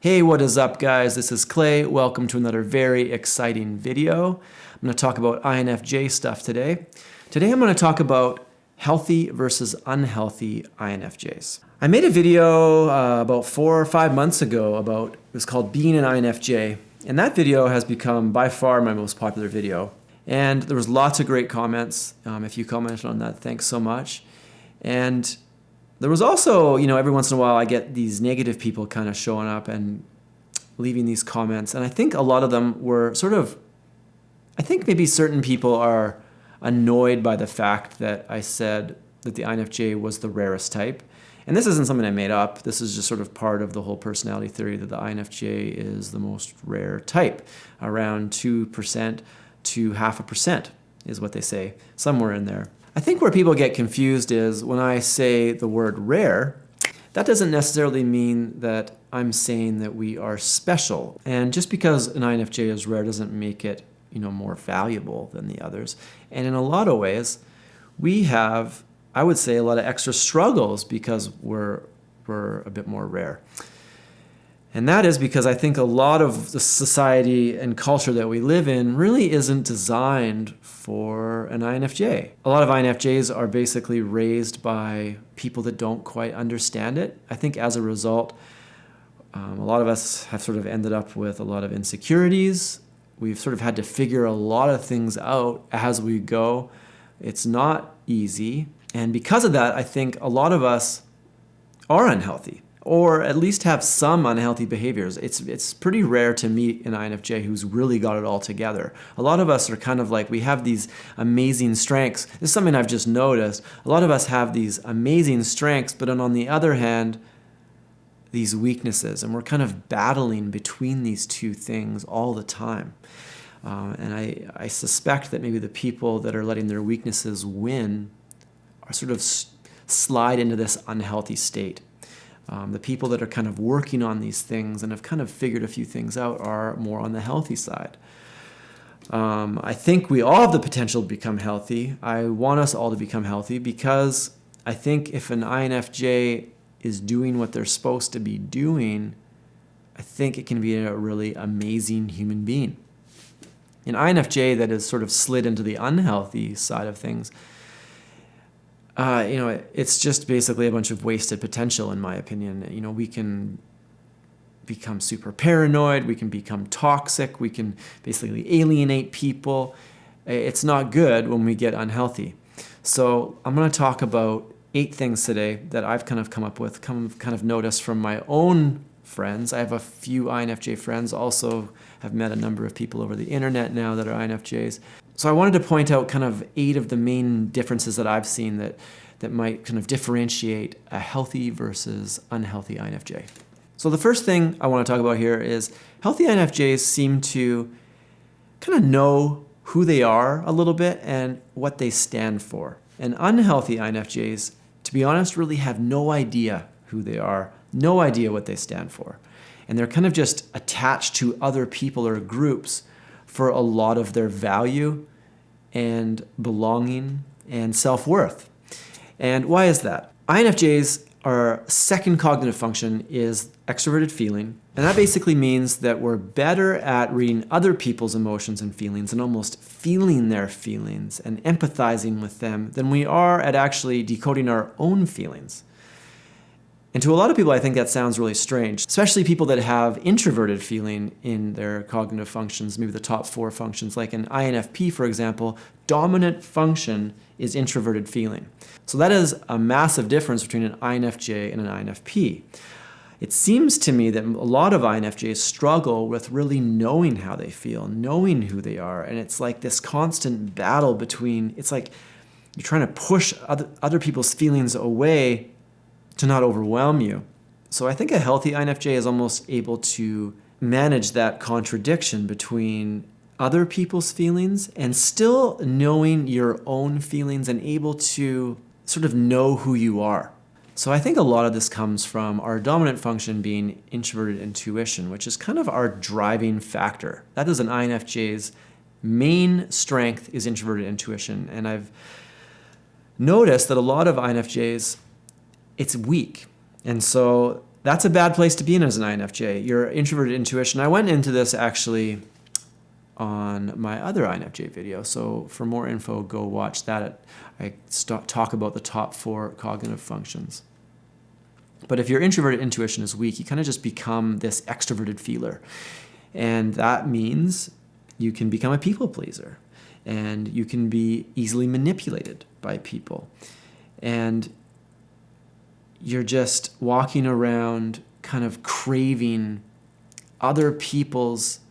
Hey, what is up, guys? This is Clay. Welcome to another very exciting video. I'm going to talk about INFJ stuff today. Today I'm going to talk about healthy versus unhealthy INFJs. I made a video about 4 or 5 months ago it was called Being an INFJ, and that video has become by far my most popular video. And there was lots of great comments. If you commented on that, thanks so much. And there was also, every once in a while I get these negative people kind of showing up and leaving these comments. And I think a lot of them were I think maybe certain people are annoyed by the fact that I said that the INFJ was the rarest type. And this isn't something I made up. This is just sort of part of the whole personality theory that the INFJ is the most rare type. Around 2% to 0.5% is what they say, somewhere in there. I think where people get confused is when I say the word rare, that doesn't necessarily mean that I'm saying that we are special. And just because an INFJ is rare doesn't make it, more valuable than the others. And in a lot of ways, we have, I would say, a lot of extra struggles because we're a bit more rare. And that is because I think a lot of the society and culture that we live in really isn't designed for an INFJ. A lot of INFJs are basically raised by people that don't quite understand it. I think as a result, a lot of us have sort of ended up with a lot of insecurities. We've sort of had to figure a lot of things out as we go. It's not easy. And because of that, I think a lot of us are unhealthy, or at least have some unhealthy behaviors. It's pretty rare to meet an INFJ who's really got it all together. A lot of us are kind of like, we have these amazing strengths. This is something I've just noticed. A lot of us have these amazing strengths, but then on the other hand, these weaknesses, and we're kind of battling between these two things all the time. And I suspect that maybe the people that are letting their weaknesses win are sort of slide into this unhealthy state. The people that are kind of working on these things and have kind of figured a few things out are more on the healthy side. I think we all have the potential to become healthy. I want us all to become healthy because I think if an INFJ is doing what they're supposed to be doing, I think it can be a really amazing human being. An INFJ that has sort of slid into the unhealthy side of things, it's just basically a bunch of wasted potential, in my opinion. We can become super paranoid, we can become toxic, we can basically alienate people. It's not good when we get unhealthy. So I'm going to talk about 8 things today that I've kind of come up with, kind of noticed from my own friends. I have a few INFJ friends, also have met a number of people over the internet now that are INFJs. So I wanted to point out kind of 8 of the main differences that I've seen that might kind of differentiate a healthy versus unhealthy INFJ. So the first thing I want to talk about here is healthy INFJs seem to kind of know who they are a little bit and what they stand for. And unhealthy INFJs, to be honest, really have no idea who they are, no idea what they stand for. And they're kind of just attached to other people or groups for a lot of their value and belonging and self-worth. And why is that? INFJs, our second cognitive function is extroverted feeling. And that basically means that we're better at reading other people's emotions and feelings and almost feeling their feelings and empathizing with them than we are at actually decoding our own feelings. And to a lot of people, I think that sounds really strange, especially people that have introverted feeling in their cognitive functions, maybe the top 4 functions. Like an INFP, for example, dominant function is introverted feeling. So that is a massive difference between an INFJ and an INFP. It seems to me that a lot of INFJs struggle with really knowing how they feel, knowing who they are. And it's like this constant battle between, it's like you're trying to push other people's feelings away to not overwhelm you. So I think a healthy INFJ is almost able to manage that contradiction between other people's feelings and still knowing your own feelings and able to sort of know who you are. So I think a lot of this comes from our dominant function being introverted intuition, which is kind of our driving factor. That is an INFJ's main strength is introverted intuition. And I've noticed that a lot of INFJs, it's weak. And so that's a bad place to be in as an INFJ. Your introverted intuition. I went into this actually on my other INFJ video. So for more info, go watch that. I talk about the top 4 cognitive functions. But if your introverted intuition is weak, you kind of just become this extroverted feeler. And that means you can become a people pleaser. And you can be easily manipulated by people. And you're just walking around kind of craving other people's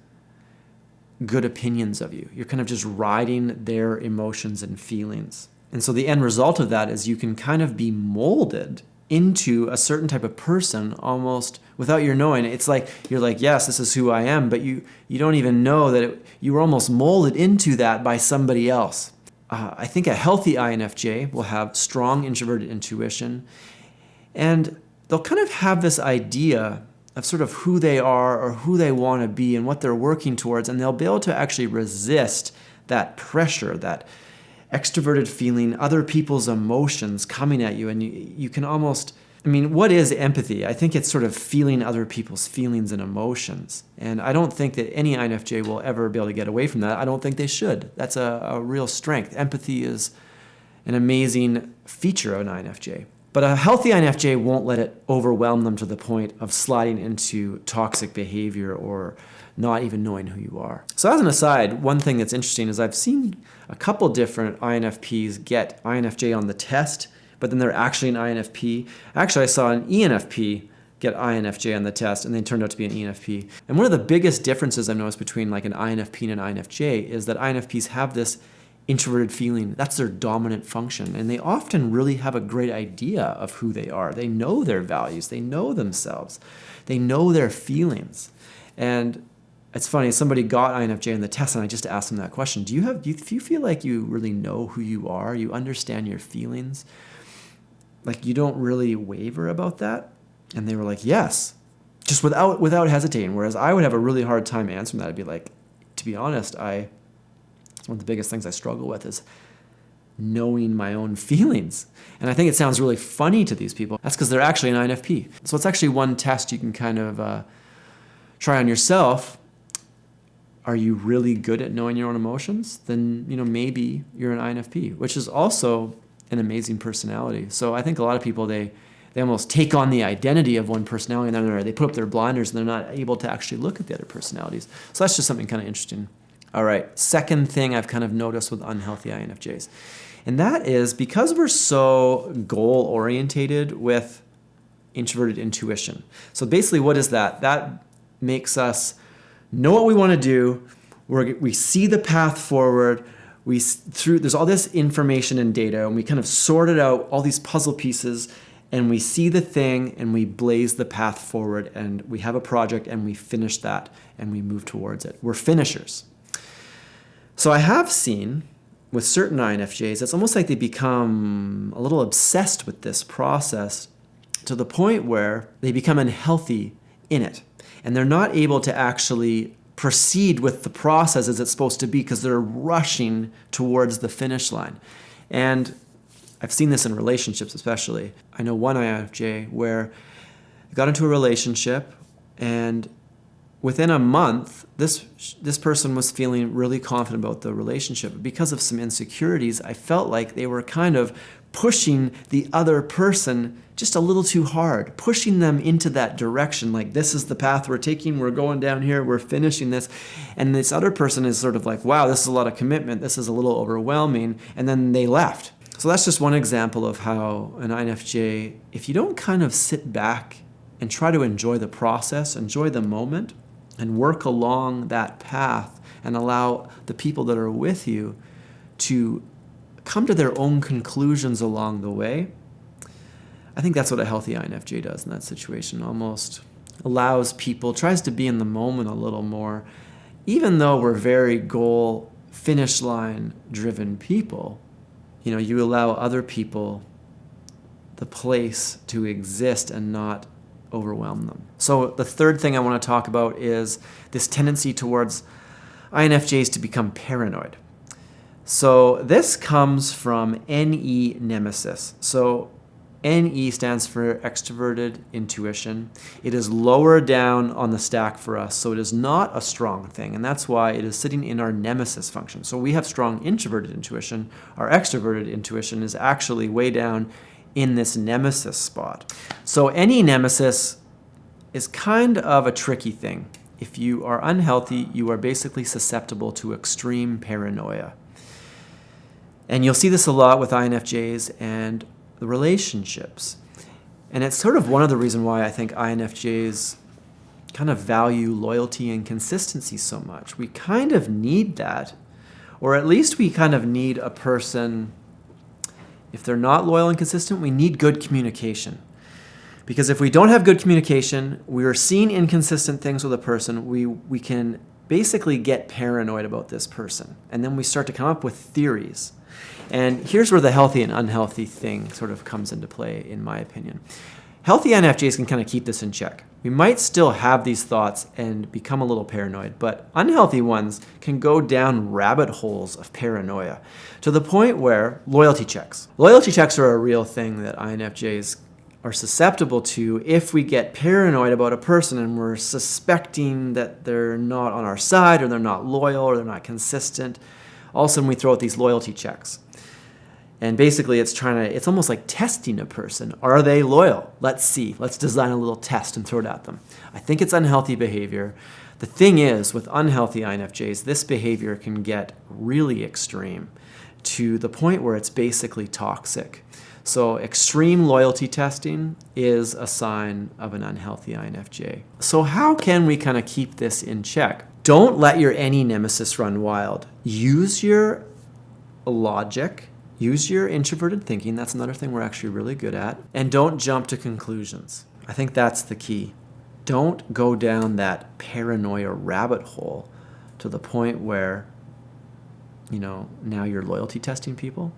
good opinions of you. You're kind of just riding their emotions and feelings. And so the end result of that is you can kind of be molded into a certain type of person almost without your knowing. It's like you're like, yes, this is who I am, but you don't even know that you were almost molded into that by somebody else. I think a healthy INFJ will have strong introverted intuition, and they'll kind of have this idea of sort of who they are or who they want to be and what they're working towards, and they'll be able to actually resist that pressure, that extroverted feeling, other people's emotions coming at you, and you can almost, what is empathy? I think it's sort of feeling other people's feelings and emotions. And I don't think that any INFJ will ever be able to get away from that. I don't think they should. That's a real strength. Empathy is an amazing feature of an INFJ. But a healthy INFJ won't let it overwhelm them to the point of sliding into toxic behavior or not even knowing who you are. So as an aside, one thing that's interesting is I've seen a couple different INFPs get INFJ on the test, but then they're actually an INFP. Actually, I saw an ENFP get INFJ on the test, and they turned out to be an ENFP. And one of the biggest differences I've noticed between like an INFP and an INFJ is that INFPs have this introverted feeling. That's their dominant function. And they often really have a great idea of who they are. They know their values. They know themselves. They know their feelings. And it's funny, somebody got INFJ on the test, and I just asked them that question. Do you feel like you really know who you are? You understand your feelings? Like you don't really waver about that? And they were like, yes, just without hesitating. Whereas I would have a really hard time answering that. I'd be like, to be honest, one of the biggest things I struggle with is knowing my own feelings. And I think it sounds really funny to these people. That's because they're actually an INFP. So it's actually one test you can kind of try on yourself. Are you really good at knowing your own emotions? Then, maybe you're an INFP, which is also an amazing personality. So I think a lot of people, they almost take on the identity of one personality, and then they put up their blinders and they're not able to actually look at the other personalities. So that's just something kind of interesting. All right, second thing I've kind of noticed with unhealthy INFJs, and that is because we're so goal-orientated with introverted intuition. So basically, what is that? That makes us know what we want to do. We see the path forward. There's all this information and data, and we kind of sorted out all these puzzle pieces, and we see the thing, and we blaze the path forward, and we have a project, and we finish that, and we move towards it. We're finishers. So I have seen with certain INFJs, it's almost like they become a little obsessed with this process to the point where they become unhealthy in it. And they're not able to actually proceed with the process as it's supposed to be because they're rushing towards the finish line. And I've seen this in relationships especially. I know one INFJ where I got into a relationship, and within a month, this person was feeling really confident about the relationship. Because of some insecurities, I felt like they were kind of pushing the other person just a little too hard, pushing them into that direction, like this is the path we're taking, we're going down here, we're finishing this. And this other person is sort of like, wow, this is a lot of commitment, this is a little overwhelming, and then they left. So that's just one example of how an INFJ, if you don't kind of sit back and try to enjoy the process, enjoy the moment, and work along that path and allow the people that are with you to come to their own conclusions along the way, I think that's what a healthy INFJ does in that situation. Almost allows people, tries to be in the moment a little more. Even though we're very goal, finish line driven people, you allow other people the place to exist and not overwhelm them. So the third thing I want to talk about is this tendency towards INFJs to become paranoid. So this comes from NE nemesis. So NE stands for extroverted intuition. It is lower down on the stack for us, so it is not a strong thing, and that's why it is sitting in our nemesis function. So we have strong introverted intuition. Our extroverted intuition is actually way down in this nemesis spot. So any nemesis is kind of a tricky thing. If you are unhealthy, you are basically susceptible to extreme paranoia. And you'll see this a lot with INFJs and the relationships. And it's sort of one of the reasons why I think INFJs kind of value loyalty and consistency so much. We kind of need that, or at least we kind of need a person, if they're not loyal and consistent, we need good communication. Because if we don't have good communication, we are seeing inconsistent things with a person, we can basically get paranoid about this person. And then we start to come up with theories. And here's where the healthy and unhealthy thing sort of comes into play, in my opinion. Healthy INFJs can kind of keep this in check. We might still have these thoughts and become a little paranoid, but unhealthy ones can go down rabbit holes of paranoia to the point where loyalty checks. Loyalty checks are a real thing that INFJs are susceptible to if we get paranoid about a person and we're suspecting that they're not on our side or they're not loyal or they're not consistent. All of a sudden we throw out these loyalty checks. And basically it's almost like testing a person. Are they loyal? Let's see. Let's design a little test and throw it at them. I think it's unhealthy behavior. The thing is, with unhealthy INFJs, this behavior can get really extreme to the point where it's basically toxic. So extreme loyalty testing is a sign of an unhealthy INFJ. So how can we kind of keep this in check? Don't let your any nemesis run wild. Use your logic. Use your introverted thinking. That's another thing we're actually really good at. And don't jump to conclusions. I think that's the key. Don't go down that paranoia rabbit hole to the point where, now you're loyalty testing people.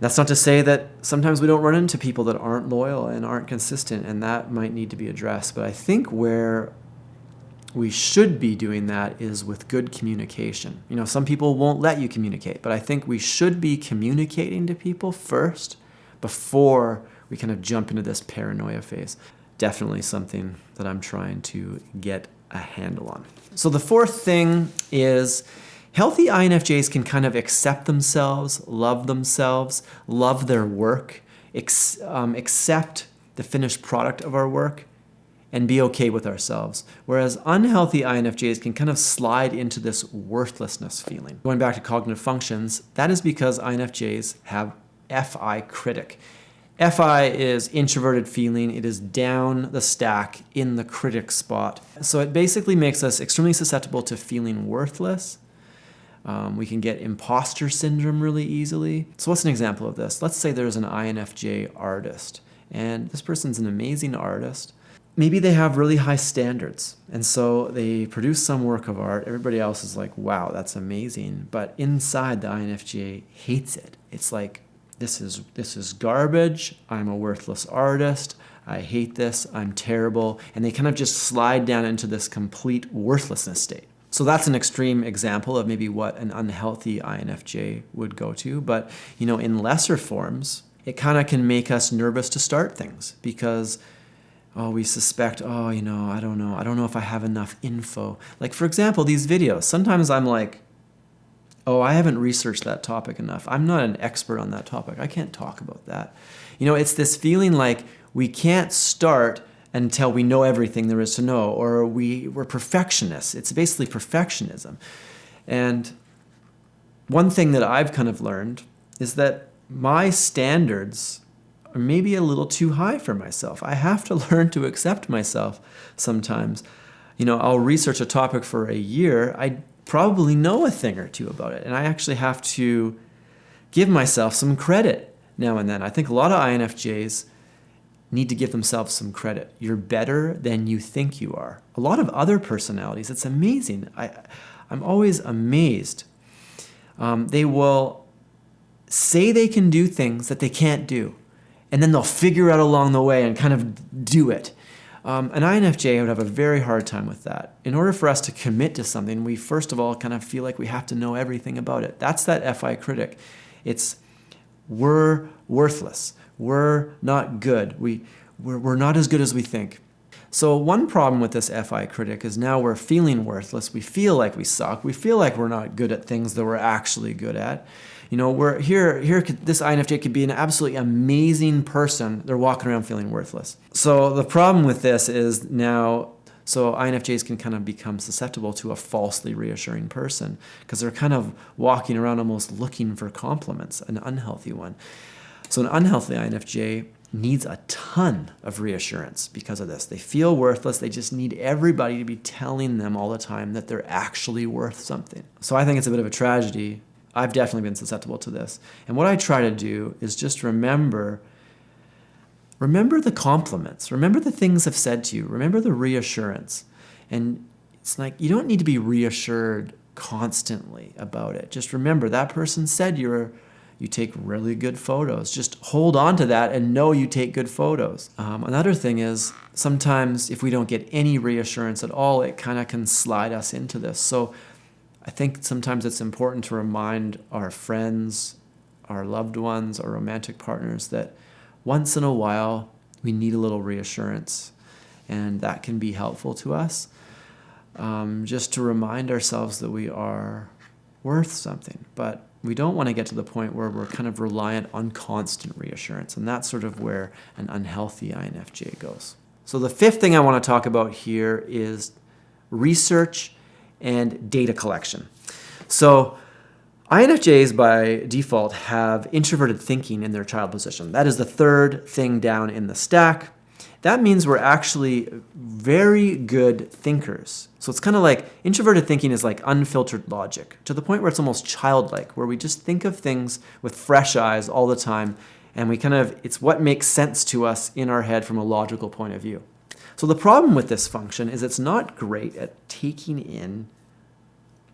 That's not to say that sometimes we don't run into people that aren't loyal and aren't consistent, and that might need to be addressed. But I think where we should be doing that is with good communication. Some people won't let you communicate, but I think we should be communicating to people first before we kind of jump into this paranoia phase. Definitely something that I'm trying to get a handle on. So the fourth thing is healthy INFJs can kind of accept themselves, love their work, accept the finished product of our work, and be okay with ourselves. Whereas unhealthy INFJs can kind of slide into this worthlessness feeling. Going back to cognitive functions, that is because INFJs have FI critic. FI is introverted feeling. It is down the stack in the critic spot. So it basically makes us extremely susceptible to feeling worthless. We can get imposter syndrome really easily. So what's an example of this? Let's say there's an INFJ artist, and this person's an amazing artist. Maybe they have really high standards, and so they produce some work of art. Everybody else is like, wow, that's amazing. But inside, the INFJ hates it. It's like, this is garbage. I'm a worthless artist. I hate this. I'm terrible. And they kind of just slide down into this complete worthlessness state. So that's an extreme example of maybe what an unhealthy INFJ would go to. But, in lesser forms, it kind of can make us nervous to start things because we suspect, I don't know if I have enough info. Like, for example, these videos. Sometimes I'm like, I haven't researched that topic enough. I'm not an expert on that topic. I can't talk about that. It's this feeling like we can't start until we know everything there is to know, or we're perfectionists. It's basically perfectionism. And one thing that I've kind of learned is that my standards are maybe a little too high for myself. I have to learn to accept myself sometimes. I'll research a topic for a year. I probably know a thing or two about it, and I actually have to give myself some credit now and then. I think a lot of INFJs need to give themselves some credit. You're better than you think you are. A lot of other personalities, it's amazing. I'm always amazed. They will say they can do things that they can't do, and then they'll figure out along the way and kind of do it. An INFJ would have a very hard time with that. In order for us to commit to something, we first of all kind of feel like we have to know everything about it. That's that FI critic. We're worthless. we're not good. We're not as good as we think. So one problem with this FI critic is now we're feeling worthless. We feel like we suck. We feel like we're not good at things that we're actually good at. We're here. This INFJ could be an absolutely amazing person. They're walking around feeling worthless. So the problem with this is now, so INFJs can kind of become susceptible to a falsely reassuring person because they're kind of walking around almost looking for compliments, an unhealthy one. So an unhealthy INFJ needs a ton of reassurance because of this. They feel worthless. They just need everybody to be telling them all the time that they're actually worth something. So I think it's a bit of a tragedy. I've definitely been susceptible to this. And what I try to do is just remember the compliments. Remember the things I've said to you. Remember the reassurance. And it's like you don't need to be reassured constantly about it. Just remember that person said you take really good photos. Just hold on to that and know you take good photos. Another thing is sometimes if we don't get any reassurance at all, it kind of can slide us into this. So I think sometimes it's important to remind our friends, our loved ones, our romantic partners that once in a while we need a little reassurance, and that can be helpful to us. Just to remind ourselves that we are worth something, but we don't want to get to the point where we're kind of reliant on constant reassurance, and that's sort of where an unhealthy INFJ goes. So the fifth thing I want to talk about here is research and data collection. So INFJs by default have introverted thinking in their child position. That is the third thing down in the stack. That means we're actually very good thinkers. So it's kind of like introverted thinking is like unfiltered logic to the point where it's almost childlike, where we just think of things with fresh eyes all the time, and it's what makes sense to us in our head from a logical point of view. So the problem with this function is it's not great at taking in,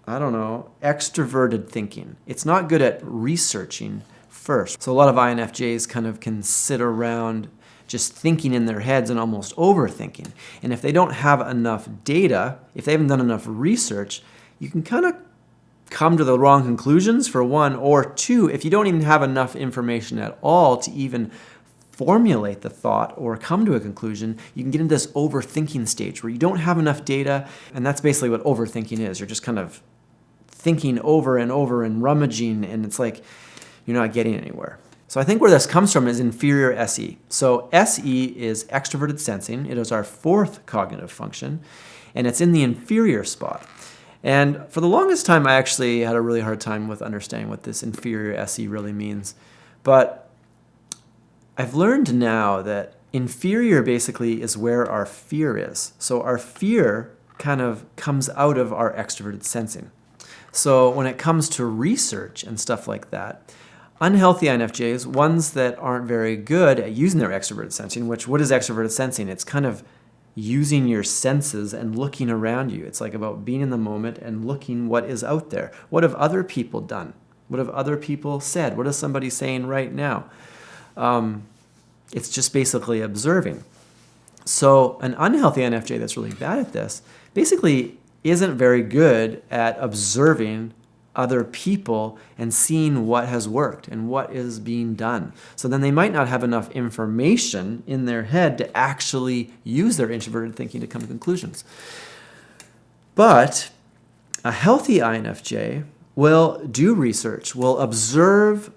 extroverted thinking. It's not good at researching first. So a lot of INFJs kind of can sit around just thinking in their heads and almost overthinking. And if they don't have enough data, if they haven't done enough research, you can kind of come to the wrong conclusions, for one, or two, if you don't even have enough information at all to even formulate the thought or come to a conclusion, you can get into this overthinking stage where you don't have enough data, and that's basically what overthinking is. You're just kind of thinking over and over and rummaging, and it's like you're not getting anywhere. So I think where this comes from is inferior SE. So SE is extroverted sensing. It is our fourth cognitive function, and it's in the inferior spot. And for the longest time, I actually had a really hard time with understanding what this inferior SE really means. But I've learned now that inferior basically is where our fear is. So our fear kind of comes out of our extroverted sensing. So when it comes to research and stuff like that, unhealthy INFJs, ones that aren't very good at using their extroverted sensing, what is extroverted sensing? It's kind of using your senses and looking around you. It's like about being in the moment and looking what is out there. What have other people done? What have other people said? What is somebody saying right now? It's just basically observing. So an unhealthy INFJ that's really bad at this basically isn't very good at observing other people and seeing what has worked and what is being done. So then they might not have enough information in their head to actually use their introverted thinking to come to conclusions. But a healthy INFJ will do research, will observe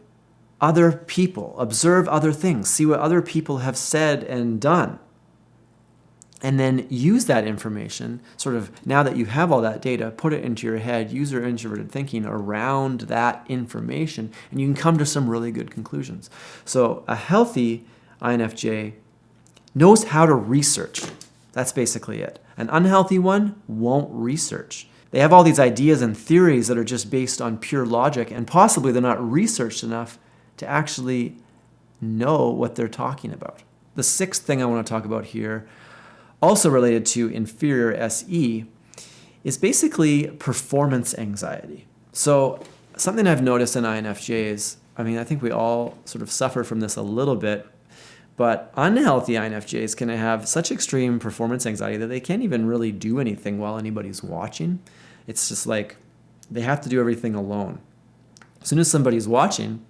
other people, observe other things, see what other people have said and done, and then use that information, sort of now that you have all that data, put it into your head, use your introverted thinking around that information, and you can come to some really good conclusions. So a healthy INFJ knows how to research. That's basically it. An unhealthy one won't research. They have all these ideas and theories that are just based on pure logic, and possibly they're not researched enough to actually know what they're talking about. The sixth thing I want to talk about here, also related to inferior SE, is basically performance anxiety. So something I've noticed in INFJs, I think we all sort of suffer from this a little bit, but unhealthy INFJs can have such extreme performance anxiety that they can't even really do anything while anybody's watching. It's just like they have to do everything alone. As soon as somebody's watching,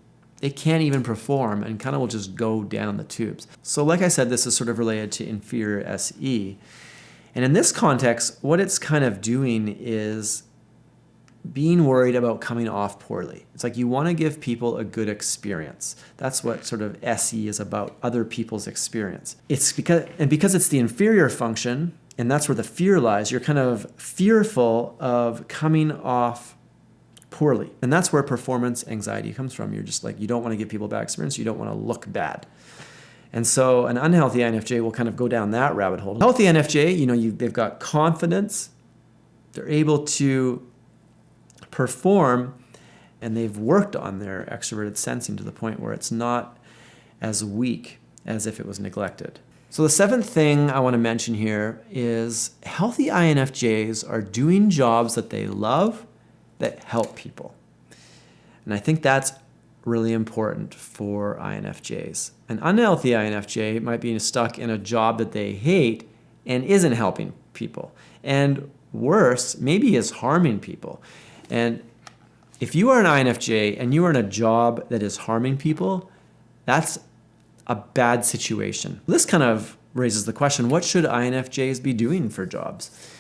it can't even perform and kind of will just go down the tubes. So like I said, this is sort of related to inferior SE. And in this context, what it's kind of doing is being worried about coming off poorly. It's like you want to give people a good experience. That's what sort of SE is about, other people's experience. Because it's the inferior function, and that's where the fear lies, you're kind of fearful of coming off poorly. And that's where performance anxiety comes from. You're just like, you don't want to give people a bad experience. You don't want to look bad. And so an unhealthy INFJ will kind of go down that rabbit hole. Healthy INFJ, they've got confidence. They're able to perform, and they've worked on their extroverted sensing to the point where it's not as weak as if it was neglected. So the seventh thing I want to mention here is healthy INFJs are doing jobs that they love that help people. And I think that's really important for INFJs. An unhealthy INFJ might be stuck in a job that they hate and isn't helping people. And worse, maybe is harming people. And if you are an INFJ and you are in a job that is harming people, that's a bad situation. This kind of raises the question, what should INFJs be doing for jobs?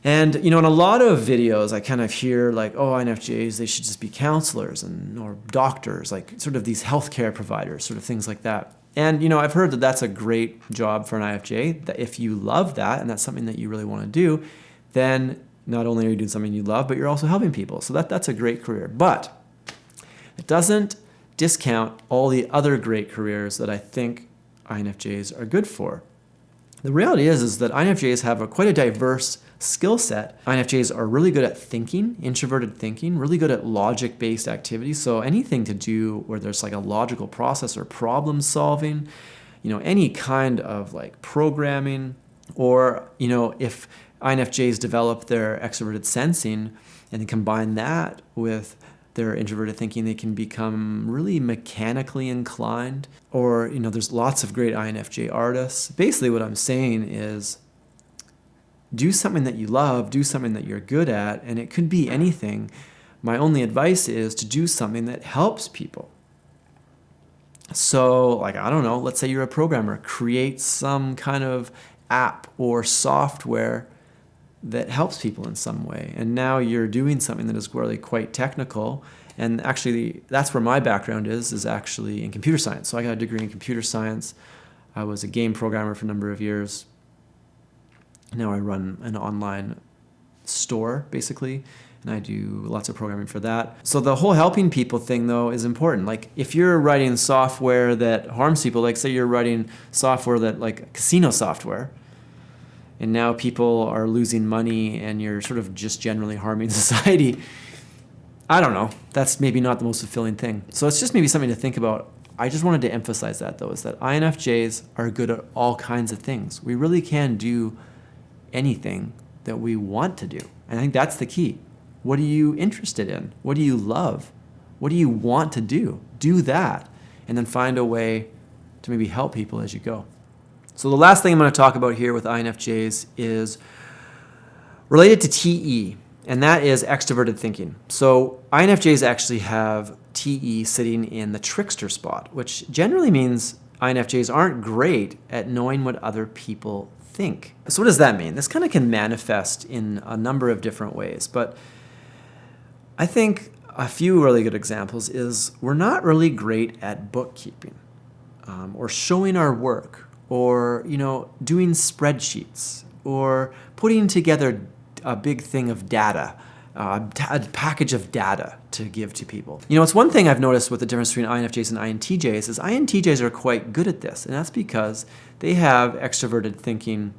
And, in a lot of videos, I kind of hear like, oh, INFJs, they should just be counselors or doctors, like sort of these healthcare providers, sort of things like that. And, I've heard that that's a great job for an INFJ, that if you love that and that's something that you really want to do, then not only are you doing something you love, but you're also helping people. So that's a great career. But it doesn't discount all the other great careers that I think INFJs are good for. The reality is that INFJs have quite a diverse skill set. INFJs are really good at thinking, introverted thinking, really good at logic-based activities. So anything to do where there's like a logical process or problem solving, any kind of like programming, or, if INFJs develop their extroverted sensing and then combine that with their introverted thinking, they can become really mechanically inclined. Or, there's lots of great INFJ artists. Basically what I'm saying is do something that you love, do something that you're good at, and it could be anything. My only advice is to do something that helps people. So, I don't know, let's say you're a programmer, create some kind of app or software that helps people in some way. And now you're doing something that is really quite technical. And actually, that's where my background is actually in computer science. So I got a degree in computer science. I was a game programmer for a number of years. Now I run an online store, basically, and I do lots of programming for that. So the whole helping people thing, though, is important. Like, if you're writing software that harms people, like say you're writing software that, like casino software, and now people are losing money and you're sort of just generally harming society, I don't know. That's maybe not the most fulfilling thing. So it's just maybe something to think about. I just wanted to emphasize that, though, is that INFJs are good at all kinds of things. We really can do anything that we want to do. And I think that's the key. What are you interested in? What do you love? What do you want to do? Do that. And then find a way to maybe help people as you go. So the last thing I'm going to talk about here with INFJs is related to TE, and that is extroverted thinking. So INFJs actually have TE sitting in the trickster spot, which generally means INFJs aren't great at knowing what other people think. So what does that mean? This kind of can manifest in a number of different ways, but I think a few really good examples is we're not really great at bookkeeping or showing our work, or doing spreadsheets, or putting together a big thing of data, a package of data to give to people. It's one thing I've noticed with the difference between INFJs and INTJs is INTJs are quite good at this, and that's because they have extroverted thinking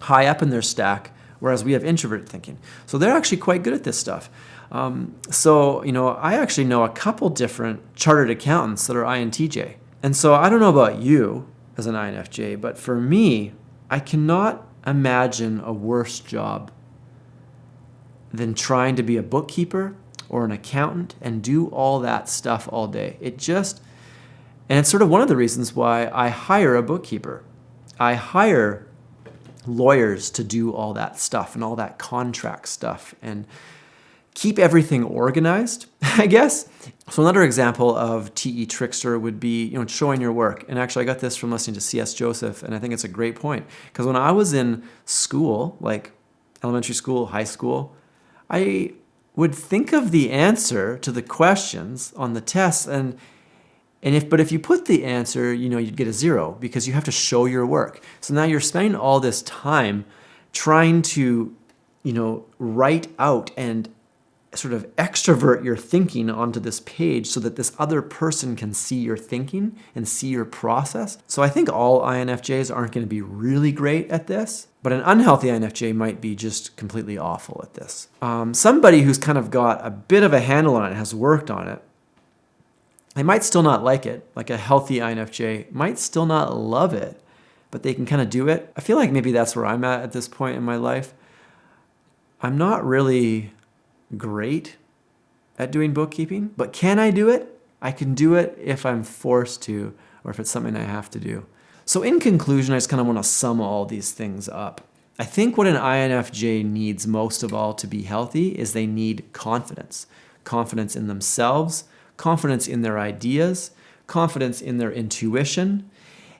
high up in their stack, whereas we have introverted thinking. So they're actually quite good at this stuff. I actually know a couple different chartered accountants that are INTJ. And so I don't know about you as an INFJ, but for me, I cannot imagine a worse job than trying to be a bookkeeper or an accountant and do all that stuff all day. And it's sort of one of the reasons why I hire a bookkeeper. I hire lawyers to do all that stuff and all that contract stuff and keep everything organized, I guess. So another example of TE trickster would be, showing your work. And actually, I got this from listening to C.S. Joseph, and I think it's a great point. Because when I was in school, like elementary school, high school, I would think of the answer to the questions on the tests, but if you put the answer, you'd get a 0 because you have to show your work. So now you're spending all this time trying to, write out and sort of extrovert your thinking onto this page so that this other person can see your thinking and see your process. So I think all INFJs aren't going to be really great at this, but an unhealthy INFJ might be just completely awful at this. Somebody who's kind of got a bit of a handle on it, has worked on it, they might still not like it. Like a healthy INFJ might still not love it, but they can kind of do it. I feel like maybe that's where I'm at this point in my life. I'm not really great at doing bookkeeping, but can I do it? I can do it if I'm forced to, or if it's something I have to do. So in conclusion, I just kind of want to sum all these things up. I think what an INFJ needs most of all to be healthy is they need confidence. Confidence in themselves, confidence in their ideas, confidence in their intuition.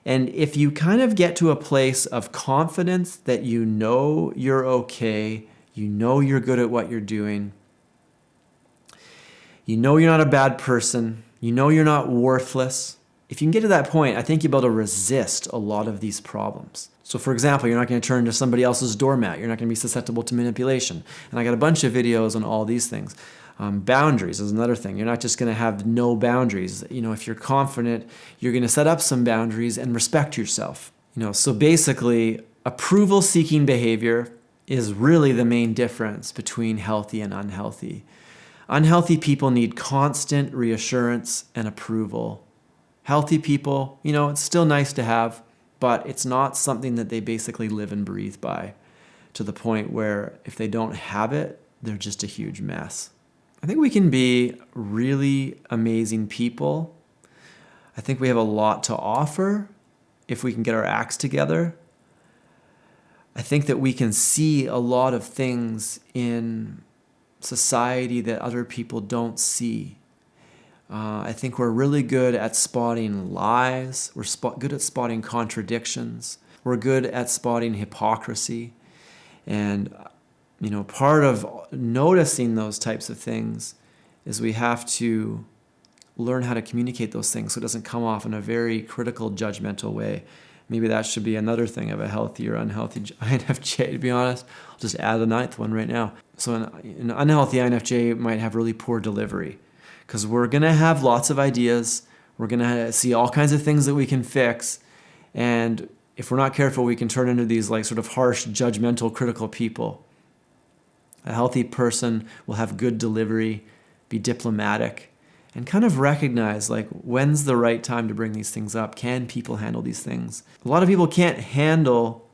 And if you kind of get to a place of confidence that you know you're okay, you know you're good at what you're doing, you know you're not a bad person, you know you're not worthless. If you can get to that point, I think you'll be able to resist a lot of these problems. So for example, you're not going to turn into somebody else's doormat. You're not going to be susceptible to manipulation. And I got a bunch of videos on all these things. Boundaries is another thing. You're not just going to have no boundaries. If you're confident, you're going to set up some boundaries and respect yourself. So basically, approval-seeking behavior is really the main difference between healthy and unhealthy. Unhealthy people need constant reassurance and approval. Healthy people, it's still nice to have, but it's not something that they basically live and breathe by, to the point where if they don't have it, they're just a huge mess. I think we can be really amazing people. I think we have a lot to offer if we can get our acts together. I think that we can see a lot of things in society that other people don't see. I think we're really good at spotting lies. We're good at spotting contradictions. We're good at spotting hypocrisy. And part of noticing those types of things is we have to learn how to communicate those things so it doesn't come off in a very critical, judgmental way. Maybe that should be another thing of a healthy or unhealthy INFJ, to be honest. I'll just add a 9th one right now. So an unhealthy INFJ might have really poor delivery because we're going to have lots of ideas. We're going to see all kinds of things that we can fix. And if we're not careful, we can turn into these sort of harsh, judgmental, critical people. A healthy person will have good delivery, be diplomatic, and kind of recognize when's the right time to bring these things up. Can people handle these things? A lot of people can't handle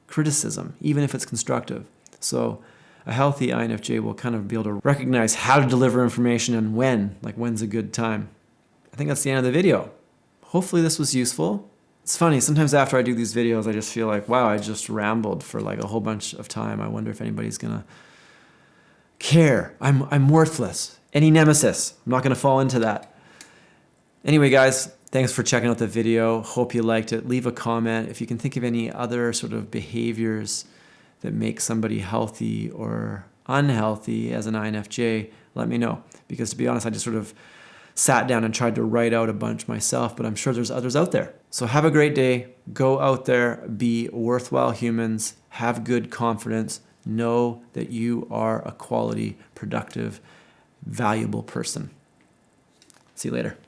criticism, even if it's constructive. So a healthy INFJ will kind of be able to recognize how to deliver information and when's a good time. I think that's the end of the video. Hopefully this was useful. It's funny, sometimes after I do these videos, I just feel like, wow, I just rambled for a whole bunch of time. I wonder if anybody's gonna care. I'm worthless. Any nemesis. I'm not going to fall into that. Anyway, guys, thanks for checking out the video. Hope you liked it. Leave a comment. If you can think of any other sort of behaviors that make somebody healthy or unhealthy as an INFJ, let me know. Because to be honest, I just sort of sat down and tried to write out a bunch myself, but I'm sure there's others out there. So have a great day. Go out there, be worthwhile humans, have good confidence. Know that you are a quality, productive, valuable person. See you later.